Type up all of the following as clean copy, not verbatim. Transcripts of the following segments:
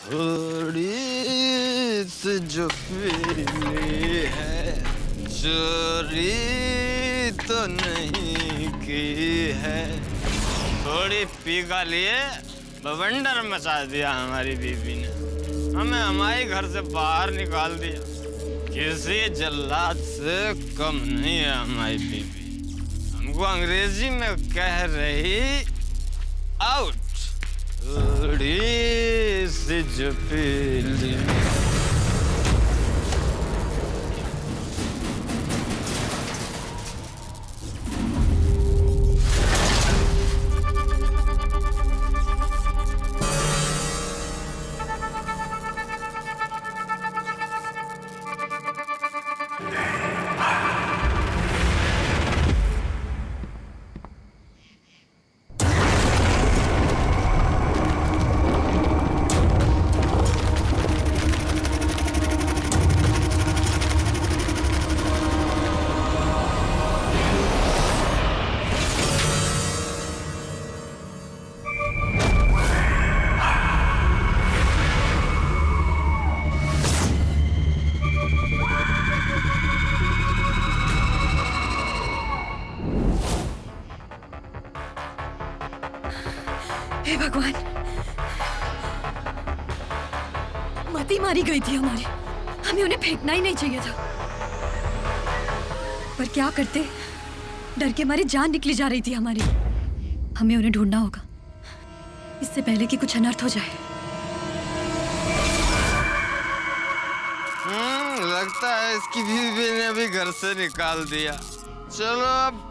थोड़ी सी जो पीली है, चोरी तो नहीं की है। थोड़ी पी का लिए बवंडर मचा दिया हमारी बीबी ने, हमें हमारे घर से बाहर निकाल दिया। किसी जल्लाद से कम नहीं है हमारी बीबी। हमको अंग्रेजी में कह रही आउट। थोड़ी सी जो पीली। हे भगवान, मती मारी गई थी हमारी। हमें उन्हें फेंकना ही नहीं चाहिए था, पर क्या करते, डर के मारे जान निकली जा रही थी हमारी। हमें उन्हें ढूंढना होगा इससे पहले कि कुछ अनर्थ हो जाए। लगता है इसकी बीवी ने भी घर से निकाल दिया। चलो अब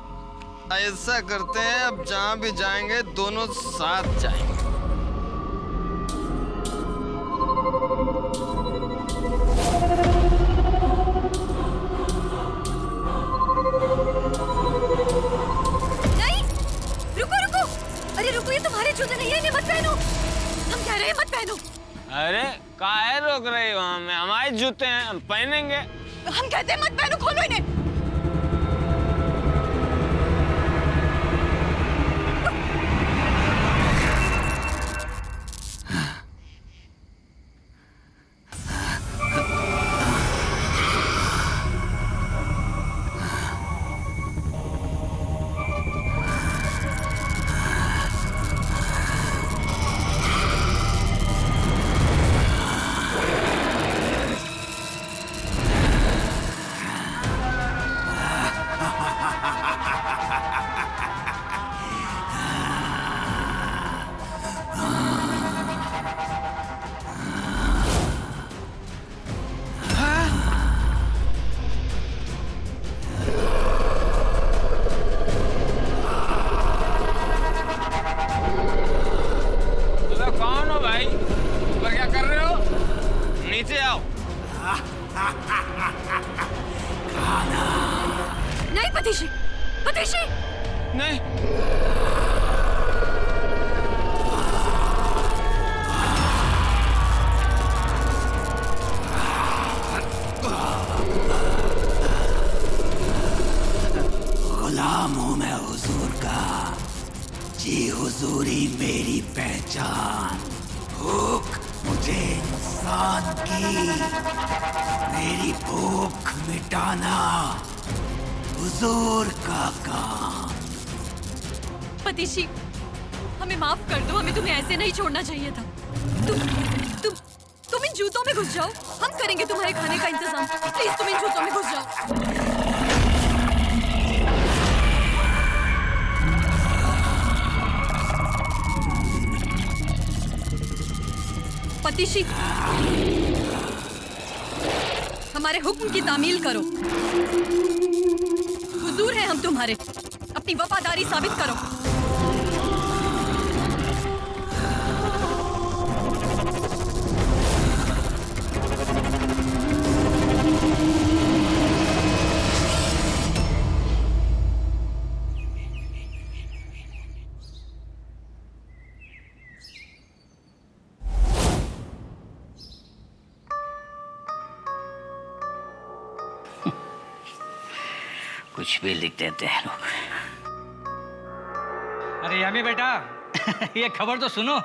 ऐसा करते हैं, अब जहां भी जाएंगे दोनों साथ जाएंगे। नहीं, रुको रुको, अरे रुको, ये तुम्हारे जूते नहीं है, इन्हें मत पहनो। हम कह रहे हैं मत पहनो। अरे काहे रोक रही हो हमें? हमारे जूते हैं, हम पहनेंगे। हम कहते हैं मत पहनो, खोलो इन्हें। नीचे आओ। नहीं पतिशी, पतिशी नहीं। गुलाम हूं मैं हुजूर का, जी हुजूरी मेरी पहचान। भूख मुझे इंसान की, मेरी भूख मिटाना हुजूर का काम। पतिशी, हमें माफ कर दो, हमें तुम्हें ऐसे नहीं छोड़ना चाहिए था। तुम इन जूतों में घुस जाओ, हम करेंगे तुम्हारे खाने का इंतजाम। प्लीज तुम इन जूतों में घुस जाओ। पतिशी, हमारे हुक्म की तामील करो। हुजूर हैं हम तुम्हारे, अपनी वफादारी साबित करो। कुछ भी लिख देते हैं लोग। अरे यामी बेटा, ये खबर तो सुनो।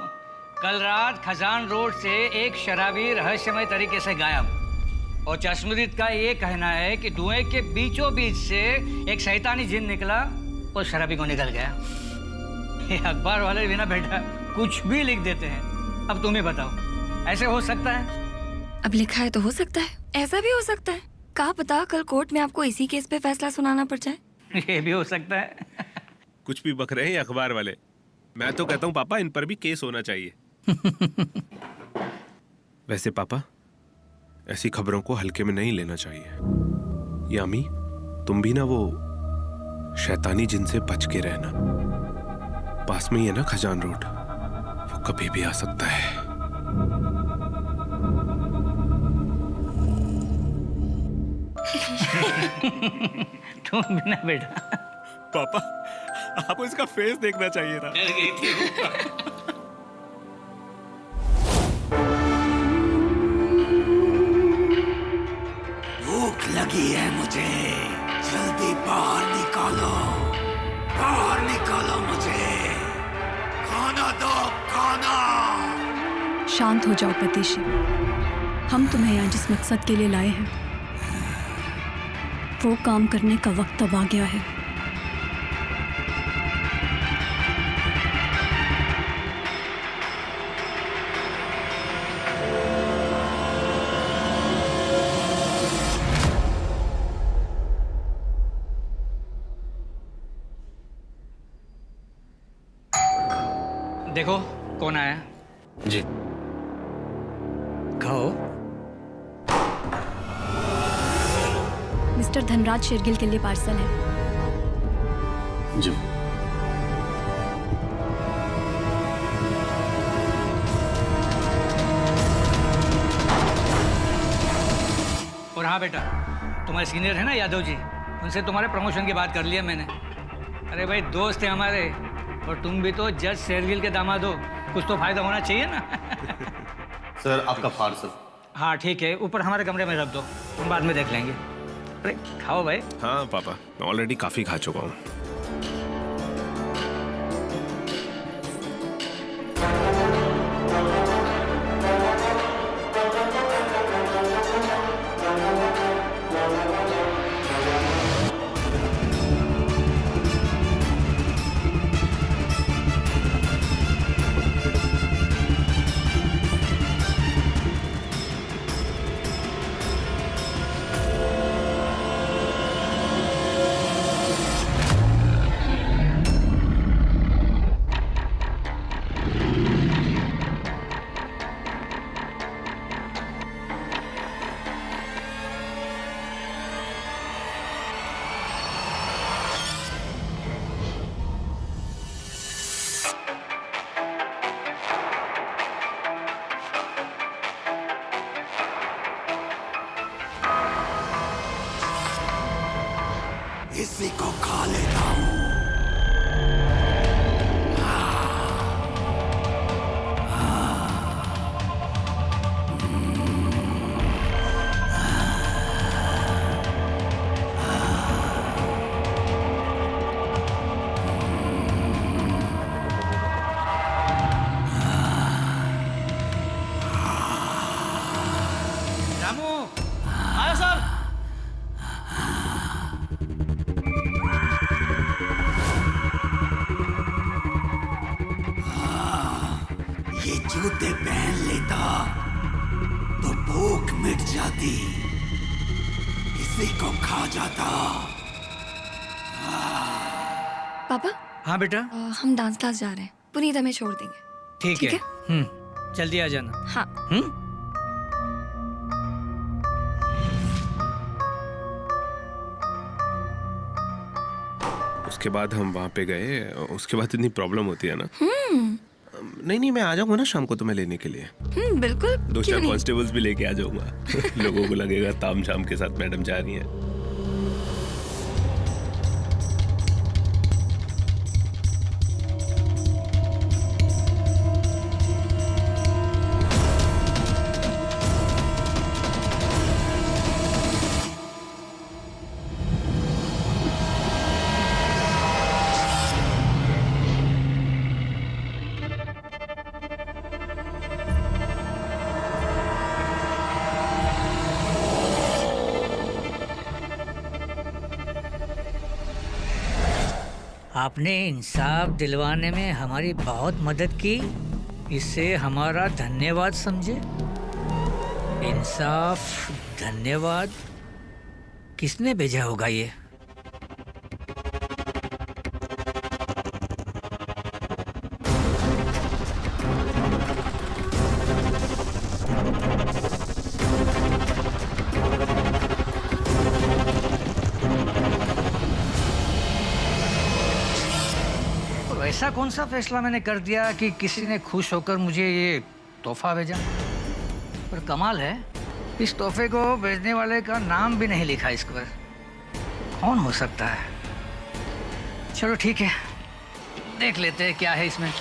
कल रात खजान रोड से एक शराबी रहस्यमय तरीके से गायब और चश्मदीद का ये कहना है कि धुएं के बीचों बीच से एक शैतानी जिन निकला और शराबी को निकल गया। ये अखबार वाले भी ना बेटा कुछ भी लिख देते हैं। अब तुम ही बताओ, ऐसे हो सकता है? अब लिखा है तो हो सकता है, ऐसा भी हो सकता है। कहा पता कल कोर्ट में आपको इसी केस पे फैसला सुनाना पड़ जाए। ये भी हो सकता है। कुछ भी बक रहे हैं अखबार वाले। मैं तो कहता हूँ पापा इन पर भी केस होना चाहिए। वैसे पापा ऐसी खबरों को हल्के में नहीं लेना चाहिए। यामी तुम भी ना वो शैतानी जिन से बच के रहना। पास में ही है ना खजान रोड, वो कभी भी आ सकता है। तुम भी ना बेटा। पापा आपको इसका फेस देखना चाहिए था। डर गई थी। भूख लगी है मुझे, जल्दी बाहर निकालो मुझे। खाना दो, खाना। शांत हो जाओ पतिशी। हम तुम्हें यहाँ जिस मकसद के लिए लाए हैं वो काम करने का वक्त अब आ गया है। देखो कौन आया। जी कहो। मिस्टर धनराज शेरगिल के लिए पार्सल है। जी और हाँ बेटा, तुम्हारे सीनियर है ना यादव जी, उनसे तुम्हारे प्रमोशन की बात कर लिया मैंने। अरे भाई दोस्त है हमारे, और तुम भी तो जज शेरगिल के दामाद हो, कुछ तो फायदा होना चाहिए ना। सर आपका पार्सल। हाँ ठीक है, ऊपर हमारे कमरे में रख दो, तुम बाद में देख लेंगे। अरे खाओ भाई। हाँ पापा मैं ऑलरेडी काफी खा चुका हूँ। इसी को खा लेता हूँ। रामू आया सर। ये जूते पहन लेता तो भूख मिट जाती, इसी को खा जाता। पापा हाँ बेटा। हम डांस क्लास जा रहे हैं, पुनीत हमें छोड़ देंगे। ठीक ठीक है। जल्दी आ जाना। हाँ उसके बाद हम वहाँ पे गए, उसके बाद इतनी प्रॉब्लम होती है ना। नहीं मैं आ जाऊंगा ना शाम को तुम्हें लेने के लिए। बिल्कुल। दो क्यों चार नहीं? कॉन्स्टेबल्स भी लेके आ जाऊंगा। लोगों को लगेगा ताम झाम के साथ मैडम जा रही हैं। आपने इंसाफ दिलवाने में हमारी बहुत मदद की, इससे हमारा धन्यवाद समझे। इंसाफ धन्यवाद किसने भेजा होगा ये? ऐसा कौन सा फैसला मैंने कर दिया कि किसी ने खुश होकर मुझे ये तोहफा भेजा? पर कमाल है, इस तोहफे को भेजने वाले का नाम भी नहीं लिखा इस पर। कौन हो सकता है? चलो ठीक है, देख लेते हैं क्या है इसमें।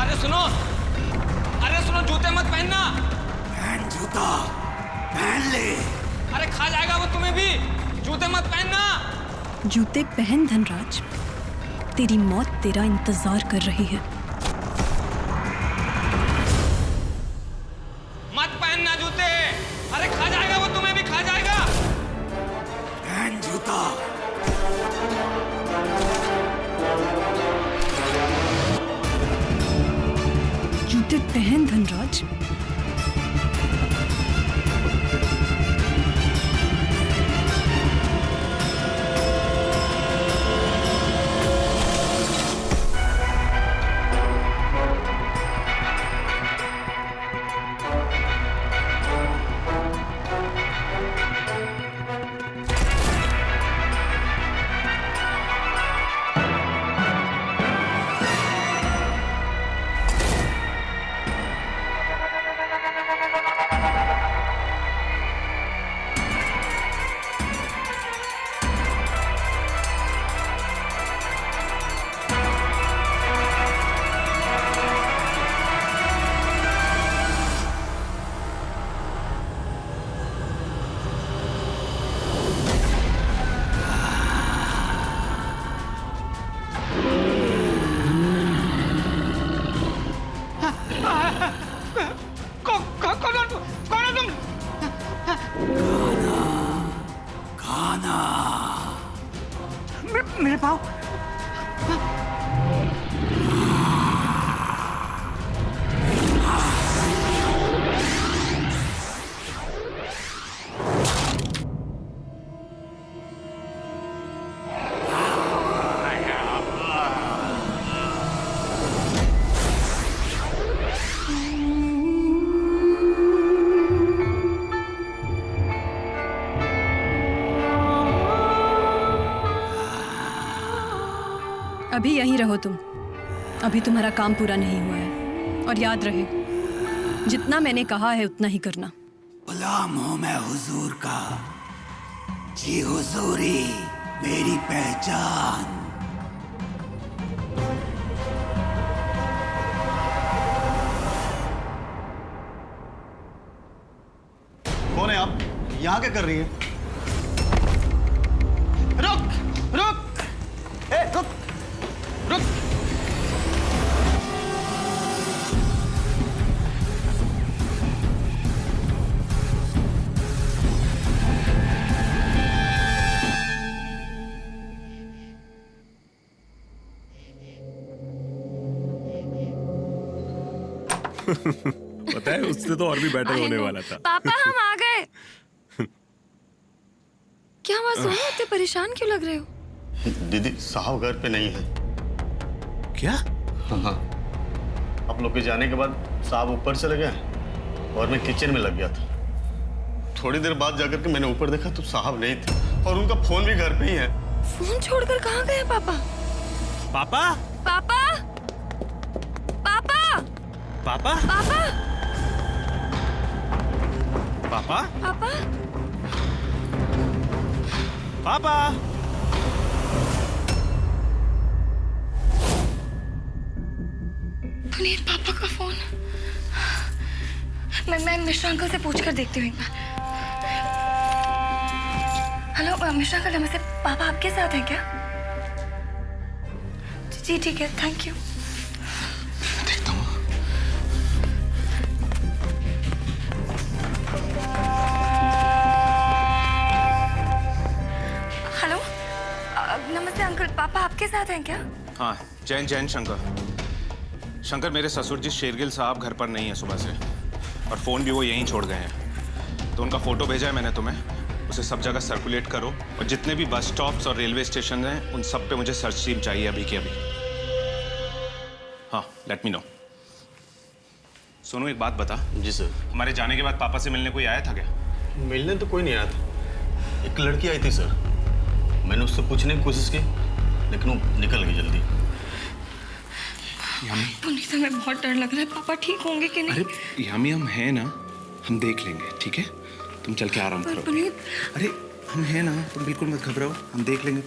अरे सुनो, जूते मत पहनना। पहन जूता, पहन ले। अरे खा जाएगा वो तुम्हें भी, जूते मत पहनना। जूते पहन धनराज, तेरी मौत तेरा इंतजार कर रही है। मत पहनना जूते, अरे खा जाएगा वो तुम्हें भी, खा जाएगा। पहन जूता। जूते पहन धनराज। मेरे पाँव। अभी यहीं रहो तुम, अभी तुम्हारा काम पूरा नहीं हुआ है। और याद रहे, जितना मैंने कहा है उतना ही करना। गुलाम हूं मैं हुजूर का, जी हुजूरी मेरी पहचान। कौन है आप? यहाँ क्या कर रही है? रुक रुक, ए रुक रुक। पता है, उससे तो और भी बेटर होने वाला था। पापा हम आ गए। क्या हुआ सोनू, इतने परेशान क्यों लग रहे हो? दीदी साहब घर पे नहीं है। क्या? हाँ, आप लोग के जाने के बाद साहब ऊपर चले गए और मैं किचन में लग गया था। थोड़ी देर बाद जाकर के मैंने ऊपर देखा तो साहब नहीं थे और उनका फोन भी घर पे ही है। फोन छोड़कर कहाँ गए पापा? पापा? पापा पापा पापा? पापा पापा? पापा पापा? पापा का फोन। मैं मिश्रा अंकल से पूछ कर देखती हूँ एक बार। हेलो मिश्रा अंकल, नमस्ते। पापा आपके साथ हैं क्या? जी ठीक है, थैंक यू। देखता हूँ। हेलो नमस्ते अंकल, पापा आपके साथ हैं क्या? हाँ, जैन शंकर। शंकर, मेरे ससुर जी शेरगिल साहब घर पर नहीं है सुबह से, और फोन भी वो यहीं छोड़ गए हैं। तो उनका फोटो भेजा है मैंने तुम्हें, उसे सब जगह सर्कुलेट करो, और जितने भी बस स्टॉप्स और रेलवे स्टेशन हैं उन सब पे मुझे सर्च टीम चाहिए अभी के अभी। हाँ, लेट मी नो। सोनू, एक बात बता। जी सर। हमारे जाने के बाद पापा से मिलने कोई आया था क्या? मिलने तो कोई नहीं आया था। एक लड़की आई थी सर, मैंने उससे पूछने की कोशिश की लेकिन वो निकल गई जल्दी। यामी, पुनीत, हमें बहुत डर लग रहा है। पापा ठीक होंगे कि नहीं? अरे यामी, हम हैं ना, हम देख लेंगे, ठीक है? तुम चल के आराम करो। पुनीत, अरे हम हैं ना, तुम बिल्कुल मत घबराओ, हम देख लेंगे।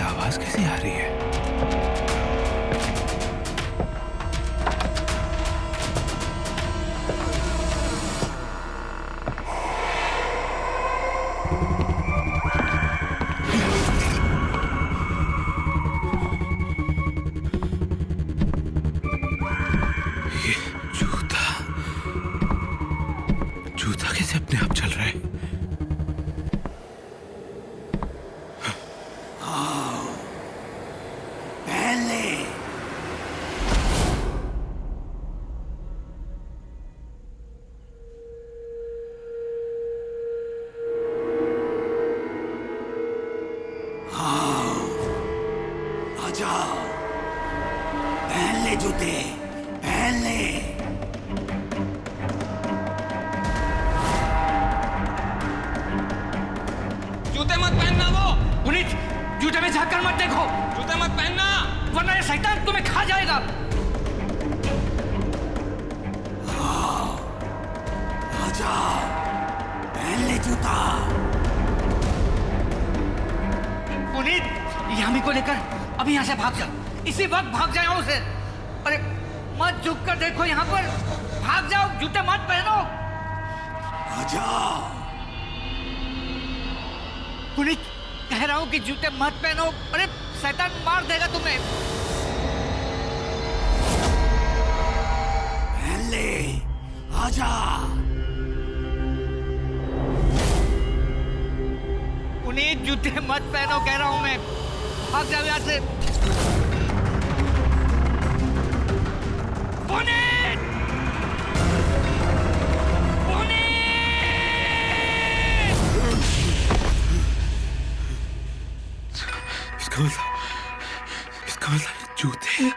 आवाज कैसे आ रही है? ये जूता कैसे अपने आप चल रहा है? पहन ले जूते, पहन ले। जूते मत पहनना। वो पुनीत, जूते में झाँक कर मत देखो, जूते मत पहनना, वरना ये शैतान तुम्हें खा जाएगा। आजा, पहन ले जूता। पुनीत, यामी को लेकर अभी यहाँ से भाग जा, इसी वक्त भाग जाओ उसे। अरे मत झुक कर देखो यहाँ पर, भाग जाओ, जूते मत पहनो। आजा। पुनीत, कह रहा हूँ कि जूते मत पहनो, अरे शैतान मार देगा तुम्हें। पहन ले, आजा। पुनीत, जूते मत पहनो कह रहा हूँ मैं, भाग जाओ यहाँ से। पुनीत! पुनीत! इसका मतलब जूते,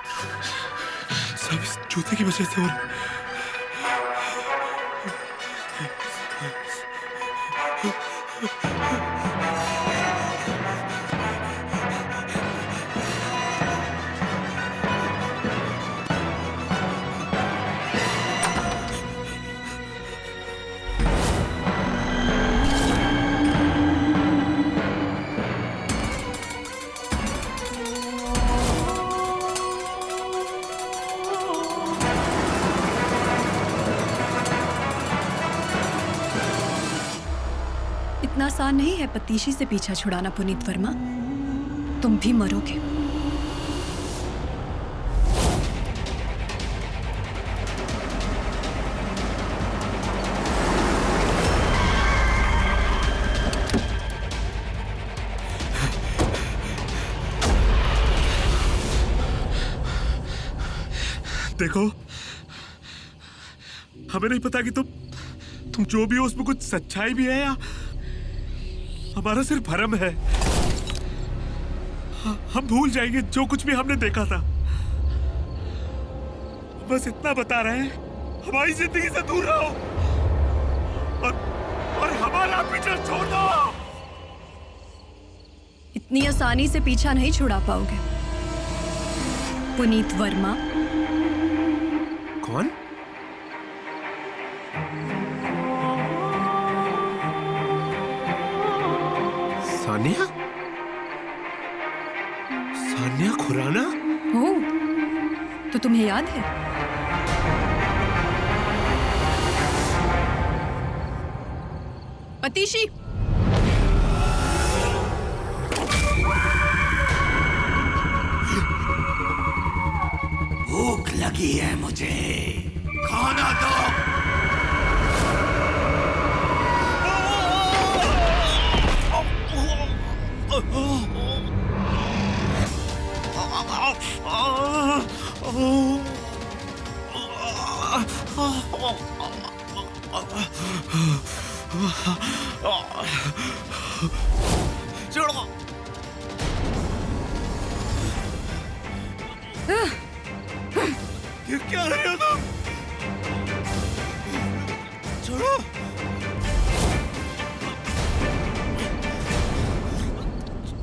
सब इस जूते की वजह से हो रहा है। इतना आसान नहीं है पतीशी से पीछा छुड़ाना पुनीत वर्मा, तुम भी मरोगे। देखो, हमें नहीं पता कि तुम जो भी हो उसमें कुछ सच्चाई भी है या हमारा सिर्फ भ्रम है। हम भूल जाएंगे जो कुछ भी हमने देखा था। बस इतना बता रहे हैं, हमारी जिंदगी से दूर रहो और हमारा पीछा छोड़ दो। इतनी आसानी से पीछा नहीं छुड़ा पाओगे। पुनीत वर्मा। कौन? सानिया? सानिया खुराना? हो, तो तुम्हें याद है? पतीशी, भूख लगी है मुझे, खाना दो। छोड़ो। ये क्या है ये तुम? छोड़ो।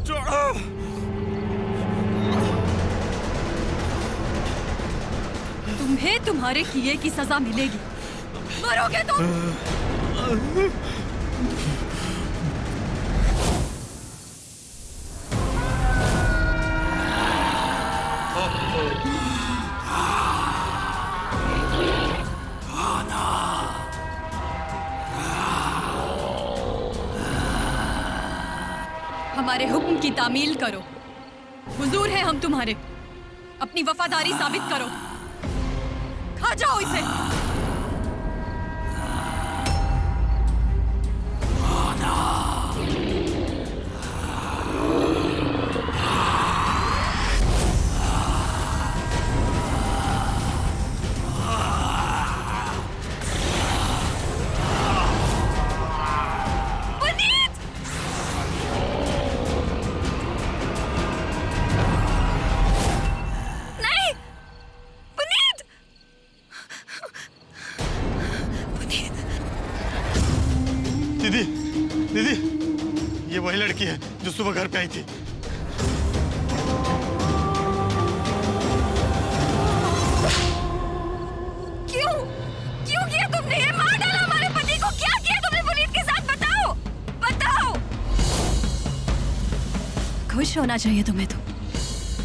छोड़ो। तुम्हें तुम्हारे किए की सजा मिलेगी। मरोगे तुम। हमारे हुक्म की तामील करो। हुजूर हैं हम तुम्हारे। अपनी वफादारी साबित करो। खा जाओ इसे। दीदी, दीदी, ये वही लड़की है जो सुबह घर पे आई थी। क्यों? क्यों किया तुमने ये? मार डाला हमारे पति को। क्या किया तुमने पुनीत के साथ? बताओ, बताओ। खुश होना चाहिए तुम्हें तो।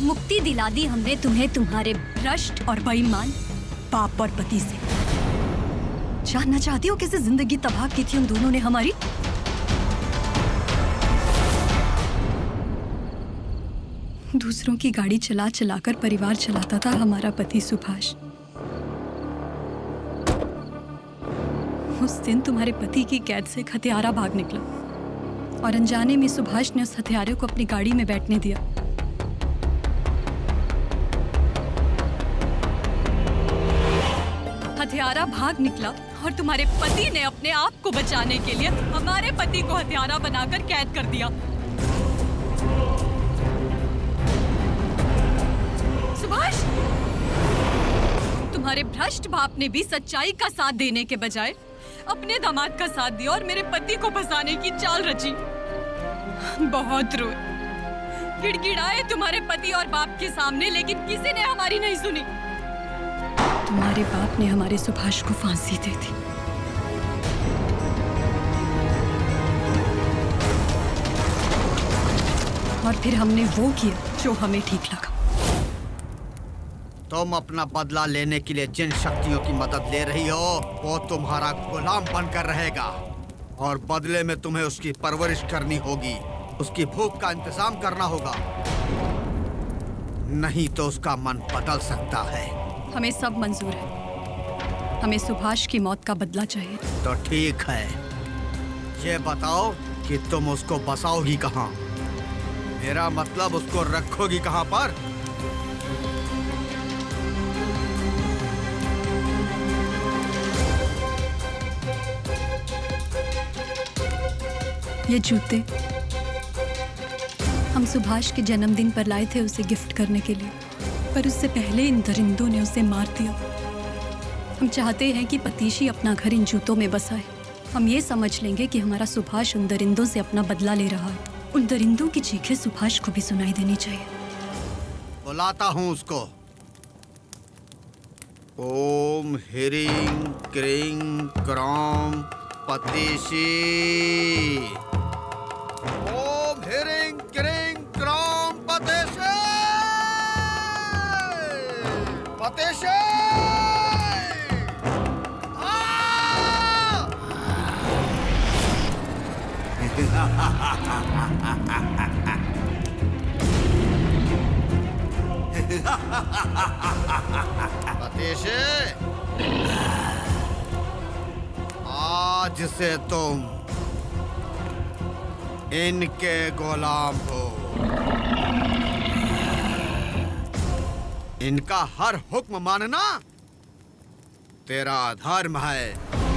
मुक्ति दिला दी हमने तुम्हें तुम्हारे भ्रष्ट और बेईमान बाप और पति से। जानना चाहती हो कैसे जिंदगी तबाह की थी उन दोनों ने हमारी? दूसरों की गाड़ी चला चलाकर परिवार चलाता था हमारा पति सुभाष। उस दिन तुम्हारे पति की कैद से एक हत्यारा भाग निकला और अनजाने में सुभाष ने उस हत्यारे को अपनी गाड़ी में बैठने दिया। हत्यारा भाग निकला और तुम्हारे पति ने अपने आप को बचाने के लिए हमारे पति को हत्यारा बनाकर कैद कर दिया। सुभाष, तुम्हारे भ्रष्ट बाप ने भी सच्चाई का साथ देने के बजाय अपने दामाद का साथ दिया और मेरे पति को फंसाने की चाल रची। बहुत रोए, गिड़गिड़ाए तुम्हारे पति और बाप के सामने, लेकिन किसी ने हमारी नहीं सुनी। तुम्हारे बाप ने हमारे सुभाष को फांसी दे दी। और फिर हमने वो किया जो हमें ठीक लगा। तुम अपना बदला लेने के लिए जिन शक्तियों की मदद ले रही हो वो तुम्हारा गुलाम बनकर रहेगा और बदले में तुम्हें उसकी परवरिश करनी होगी, उसकी भूख का इंतजाम करना होगा, नहीं तो उसका मन बदल सकता है। हमें सब मंजूर है। हमें सुभाष की मौत का बदला चाहिए। तो ठीक है, ये बताओ कि तुम उसको बसाओगी कहाँ? मेरा मतलब उसको रखोगी कहाँ पर? ये जूते हम सुभाष के जन्मदिन पर लाए थे उसे गिफ्ट करने के लिए, पर उससे पहले इन दरिंदों ने उसे मार दिया। हम चाहते हैं कि पतीशी अपना घर इन जूतों में बसाए। हम ये समझ लेंगे कि हमारा सुभाष उन दरिंदों से अपना बदला ले रहा है। उन दरिंदों की चीखें सुभाष को भी सुनाई देनी चाहिए। बुलाता हूँ उसको। ओम ह्रीं क्रीं क्रौं पतीशी। ओम ह्रीं क्रीं क्रौं पतीशी। पतीशी। पतीशी, आज से तुम इनके गुलाम हो। इनका हर हुक्म मानना तेरा धर्म है।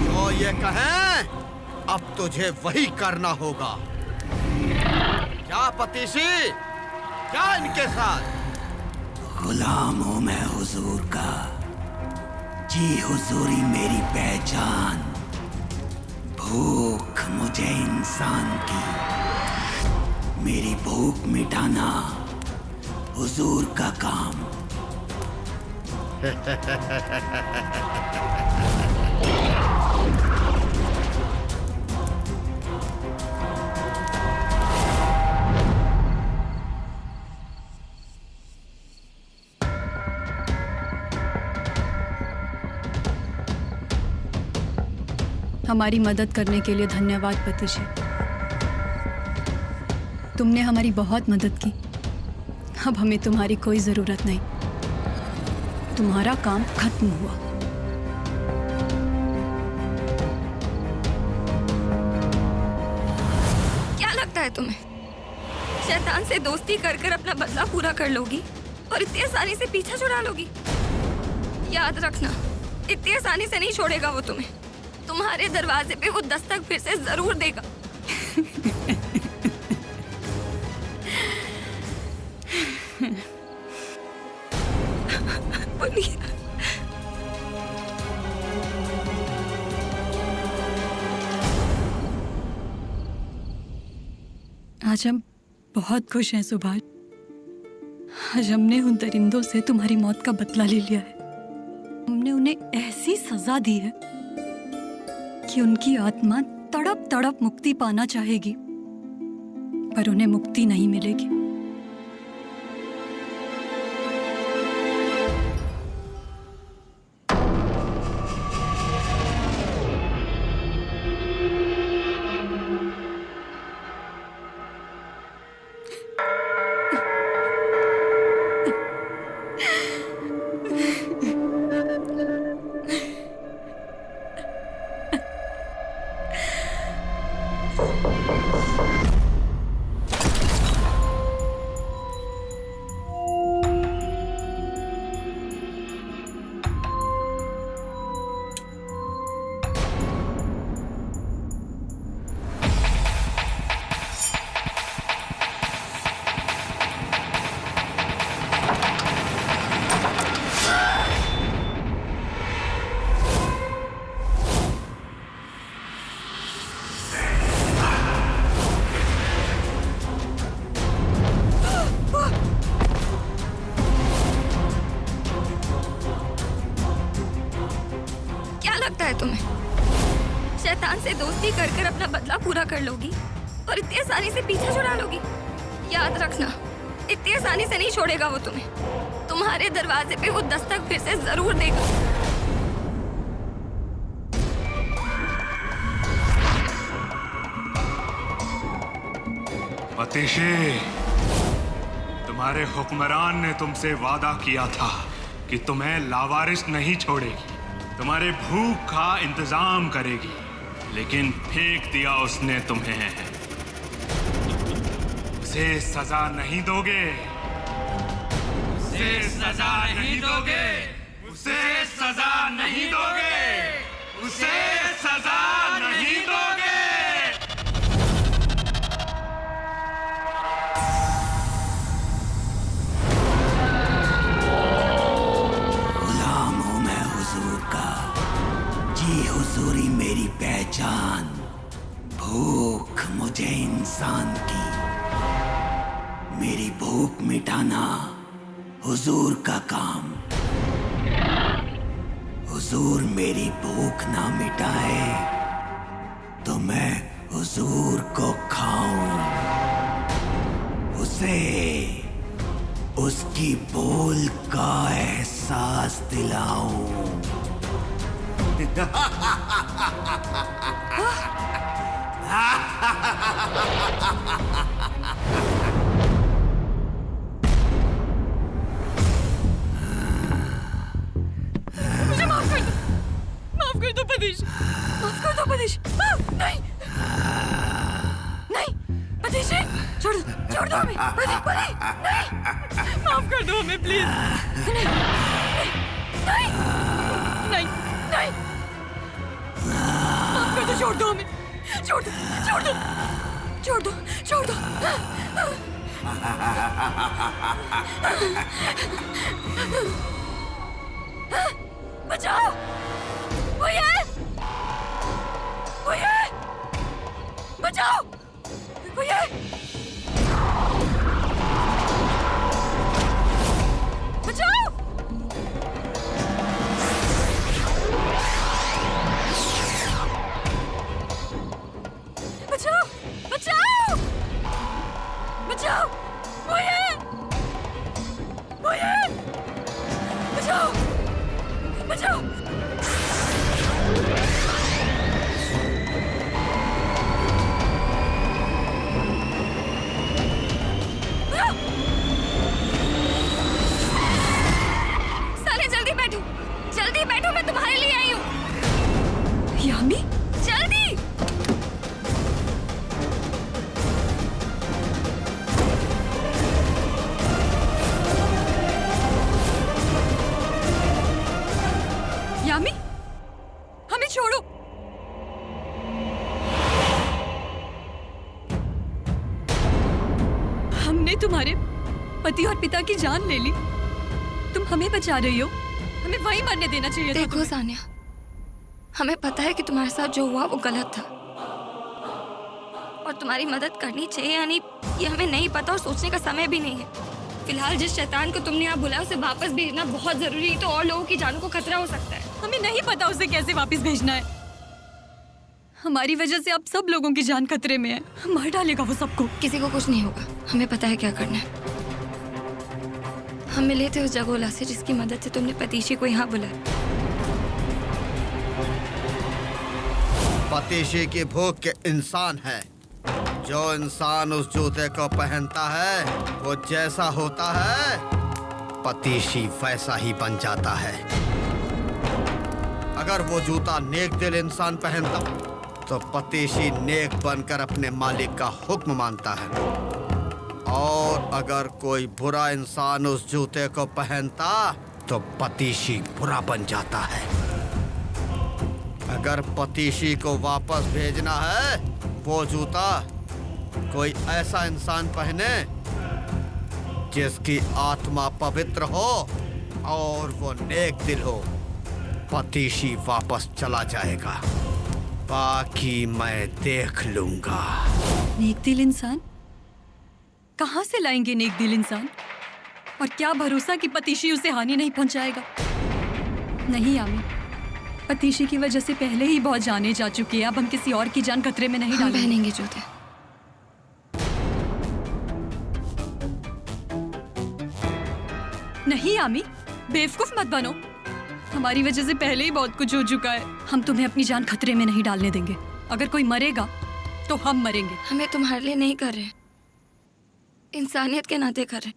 जो ये कहें अब तुझे वही करना होगा। क्या पतीशी, क्या इनके साथ? गुलाम हूं मैं हुजूर का। जी हुजूरी मेरी पहचान। भूख मुझे इंसान की, मेरी भूख मिटाना हुजूर का काम। हमारी मदद करने के लिए धन्यवाद पतीशी। तुमने हमारी बहुत मदद की। अब हमें तुम्हारी कोई जरूरत नहीं। तुम्हारा काम खत्म हुआ। क्या लगता है तुम्हें शैतान से दोस्ती कर कर अपना बदला पूरा कर लोगी और इतनी आसानी से पीछा छुड़ा लोगी? याद रखना, इतनी आसानी से नहीं छोड़ेगा वो तुम्हें। तुम्हारे दरवाजे पे वो दस्तक फिर से जरूर देगा। बोलिए। आज हम बहुत खुश हैं सुभाष। आज हमने उन दरिंदों से तुम्हारी मौत का बदला ले लिया है। हमने उन्हें ऐसी सजा दी है कि उनकी आत्मा तड़प तड़प मुक्ति पाना चाहेगी, पर उन्हें मुक्ति नहीं मिलेगी। तुम्हें शैतान से दोस्ती कर कर अपना बदला पूरा कर लोगी और इतनी आसानी से पीछा छुड़ा लोगी? याद रखना, इतनी आसानी से नहीं छोड़ेगा वो तुम्हें। तुम्हारे दरवाजे पे वो दस्तक फिर से जरूर देगा। पतीशी, तुम्हारे हुक्मरान ने तुमसे वादा किया था कि तुम्हें लावारिस नहीं छोड़ेगी, तुम्हारे भूख का इंतजाम करेगी, लेकिन फेंक दिया उसने तुम्हें। उसे सजा नहीं दोगे? उसे सजा नहीं दोगे? उसे सजा नहीं दोगे? उसे सजा नहीं दोगे? मुझे इंसान की। मेरी भूख मिटाना हुजूर का काम। हुजूर मेरी भूख ना मिटाए तो मैं हुजूर को खाऊं, उसे उसकी भूल का एहसास दिलाऊं। मुझे माफ कर दो पतीश, माफ कर दो पतीश। नहीं नहीं पतीश, छोड़ दो हमें, नहीं, माफ कर दो हमें प्लीज। नहीं नहीं नहीं नहीं, माफ कर दो, छोड़ दो हमें, छोड़ दो छोड़ दो छोड़ दो छोड़ दो। बचाओ, वो ये बचाओ, वो ये बचाओ। बचाओ बचाओ बचाओ, वो ये बचाओ बचाओ। साले जल्दी बैठो, मैं तुम्हारे लिए आई हूँ। यामी, जल्दी। यामी, हमें छोड़ो। हमने तुम्हारे पति और पिता की जान ले ली, तुम हमें बचा रही हो, हमें वही मरने देना चाहिए था। देखो सानिया, हमें पता है कि तुम्हारे साथ जो हुआ वो गलत था और तुम्हारी मदद करनी चाहिए या नहीं ये हमें नहीं पता और सोचने का समय भी नहीं है। फिलहाल जिस शैतान को तुमने यहाँ बुलाया उसे वापस भेजना बहुत जरूरी है, तो और लोगों की जानों को खतरा हो सकता है। हमें नहीं पता उसे कैसे वापस भेजना है। हमारी वजह से अब सब लोगों की जान खतरे में है, मार डालेगा वो सबको। किसी को कुछ नहीं होगा, हमें पता है क्या करना है। हम मिले थे उस जगोला से जिसकी मदद से तुमने पतीशी को यहाँ बुलाया। पतीशी की भूख के इंसान है। जो इंसान उस जूते को पहनता है वो जैसा होता है पतीशी वैसा ही बन जाता है। अगर वो जूता नेक दिल इंसान पहनता तो पतीशी नेक बनकर अपने मालिक का हुक्म मानता है, और अगर कोई बुरा इंसान उस जूते को पहनता तो पतीशी बुरा बन जाता है। अगर पतीशी को वापस भेजना है वो जूता कोई ऐसा इंसान पहने जिसकी आत्मा पवित्र हो और वो नेक दिल हो। पतीशी वापस चला जाएगा, बाकी मैं देख लूंगा। नेक दिल इंसान? कहाँ से लाएंगे नेक दिल इंसान? और क्या भरोसा कि पतीशी उसे हानि नहीं पहुंचाएगा? नहीं यामी, पतीशी की वजह से पहले ही बहुत जाने जा चुकी है, अब हम किसी और की जान खतरे में नहीं हम डालेंगे। पहनेंगे जूते। नहीं यामी, बेवकूफ मत बनो। हमारी वजह से पहले ही बहुत कुछ हो चुका है, हम तुम्हें अपनी जान खतरे में नहीं डालने देंगे। अगर कोई मरेगा तो हम मरेंगे। हमें तुम्हारे लिए नहीं कर रहे, इंसानियत के नाते कर रहे।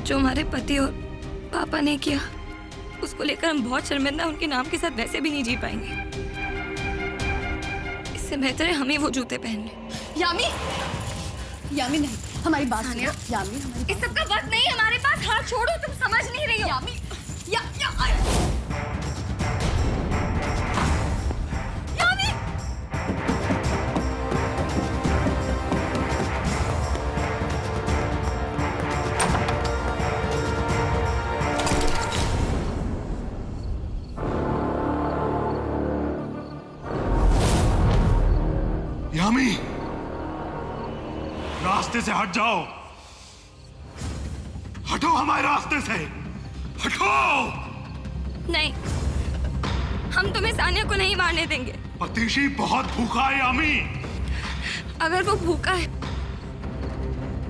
जो हमारे पति और पापा ने किया उसको लेकर हम बहुत शर्मिंदा, उनके नाम के साथ वैसे भी नहीं जी पाएंगे। इससे बेहतर है हम ही वो जूते पहन लें। यामी, यामी नहीं, हमारी बात सुनो। यामी, हमारी इस सब का वक्त नहीं हमारे पास। हाथ छोड़ो, तुम समझ नहीं रही हो। यामी, यामी! यामी, रास्ते से हट जाओ। हटो हमारे रास्ते से, हटो। नहीं, हम तुम्हें सानिया को नहीं मारने देंगे। पतीशी बहुत भूखा है यामी। अगर वो भूखा है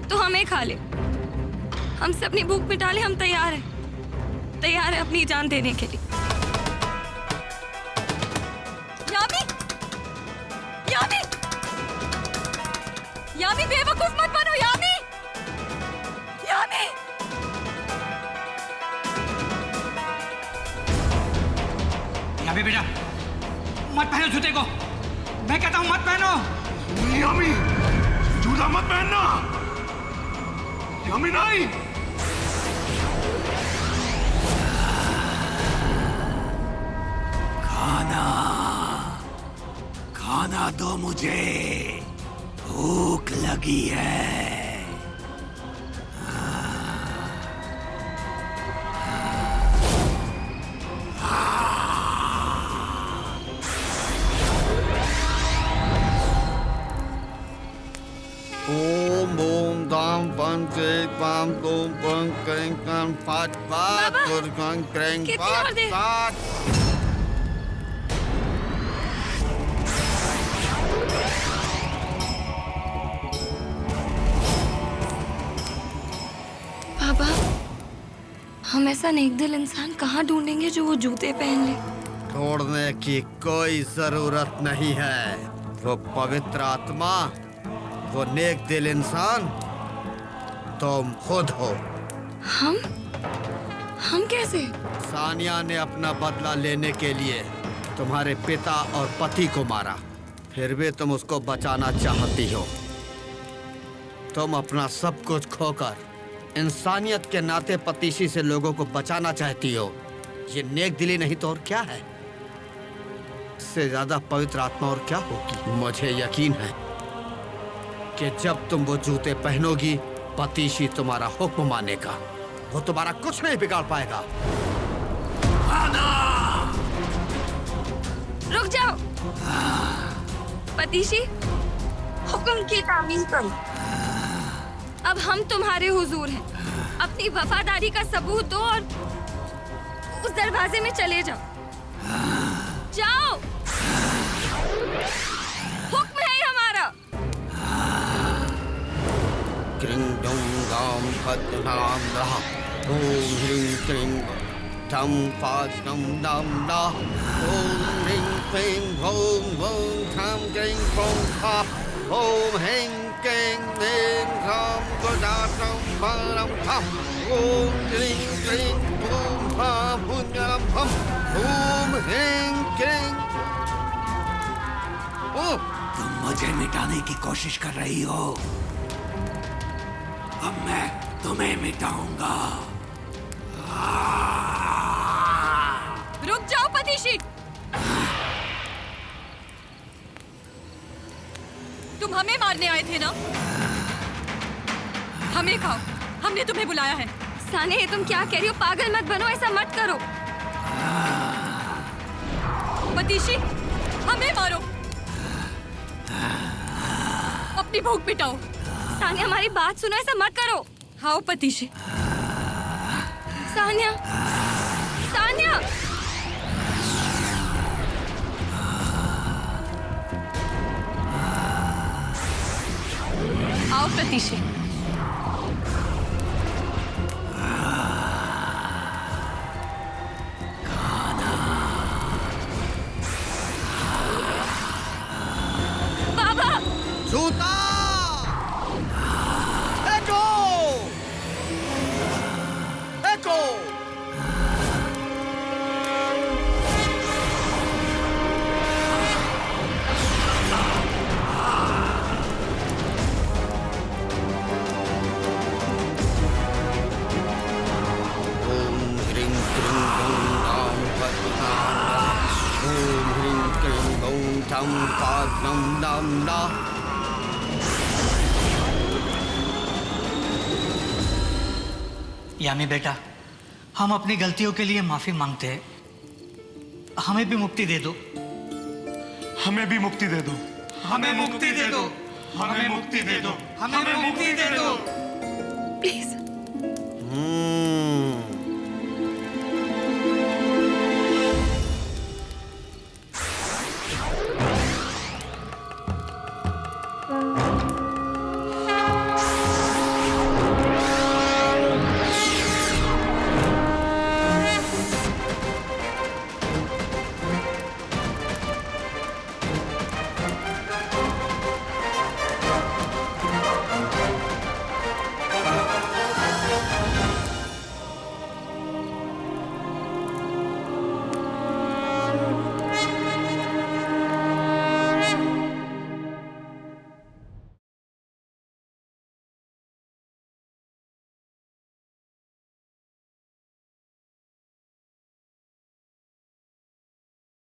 तो हमें खा ले, हमसे अपनी भूख मिटा ले। हम तैयार हैं अपनी जान देने के लिए। यामी, यामी, यामी बेवकूफ मत बनो। यामी, यामी, यामी बेटा, मत पहनो जूते को। मैं कहता हूं मत पहनो। नहीं यामी, जूता मत पहनना। यामी नहीं। खाना दो मुझे, भूख लगी है। ओम ओम दाम पं के पाम तोम पं क्रें कां पाट पाट बाबा, और कां क्रें कितनी पाट और देर? पाट। बाबा, हम ऐसा नेकदिल इंसान कहाँ ढूंढेंगे जो वो जूते पहन ले? छोड़ने की कोई जरूरत नहीं है। वो पवित्र आत्मा, वो नेक दिल इंसान तुम खुद हो। हम कैसे? सानिया ने अपना बदला लेने के लिए तुम्हारे पिता और पति को मारा, फिर भी तुम उसको बचाना चाहती हो। तुम अपना सब कुछ खोकर इंसानियत के नाते पतीशी से लोगों को बचाना चाहती हो। ये नेक दिली नहीं तो और क्या है? इससे ज्यादा पवित्र आत्मा और क्या होगी? मुझे यकीन है कि जब तुम वो जूते पहनोगी, पतीशी तुम्हारा हुक्म मानेगा। वो तुम्हारा कुछ नहीं बिगाड़ पाएगा। रुक जाओ। पतीशी, हुक्म की तामील करो। अब हम तुम्हारे हुजूर हैं। अपनी वफादारी का सबूत दो और उस दरवाजे में चले जाओ। जाओ, हुक्म है ये हमारा। क्रिंग डोंग गाम फट नाम रहा। ओम ह्रीं क्रिंग धम फाज नम नाम ना। ओम ह्रीं क्रिंग ओम ओम धम क्रिंग फों फा। ओम ह्रीं क्रिंग ह्रीं धम गुदातम परम हम। ओम ह्रीं क्रिंग ओम फा पुण्यम हम। ओम ह्रीं क्रिंग। तुम मुझे मिटाने की कोशिश कर रही हो, अब मैं तुम्हें मिटाऊंगा। रुक जाओ पतीशी। तुम हमें मारने आए थे ना? हमें खाओ, हमने तुम्हें बुलाया है। सानिया, ये तुम क्या कह रही हो? पागल मत बनो, ऐसा मत करो। पतीशी, हमें मारो, अपनी भूख मिटाओ। सानिया, हमारी बात सुनो, ऐसा मत करो। हाँ पतीशी। सानिया, सानिया। आओ पतीशी। बाबा, जूता एको एको। ओम ह्रीं क्रीं गौं गां फट् नाम। ओम ह्रीं क्रीं गौं धम फाज नम नाम ना। यामी बेटा, हम अपनी गलतियों के लिए माफी मांगते हैं। हमें भी मुक्ति दे दो। हमें भी मुक्ति दे दो। हमें मुक्ति दे दो। हमें मुक्ति दे दो, हमें मुक्ति दे दो। प्लीज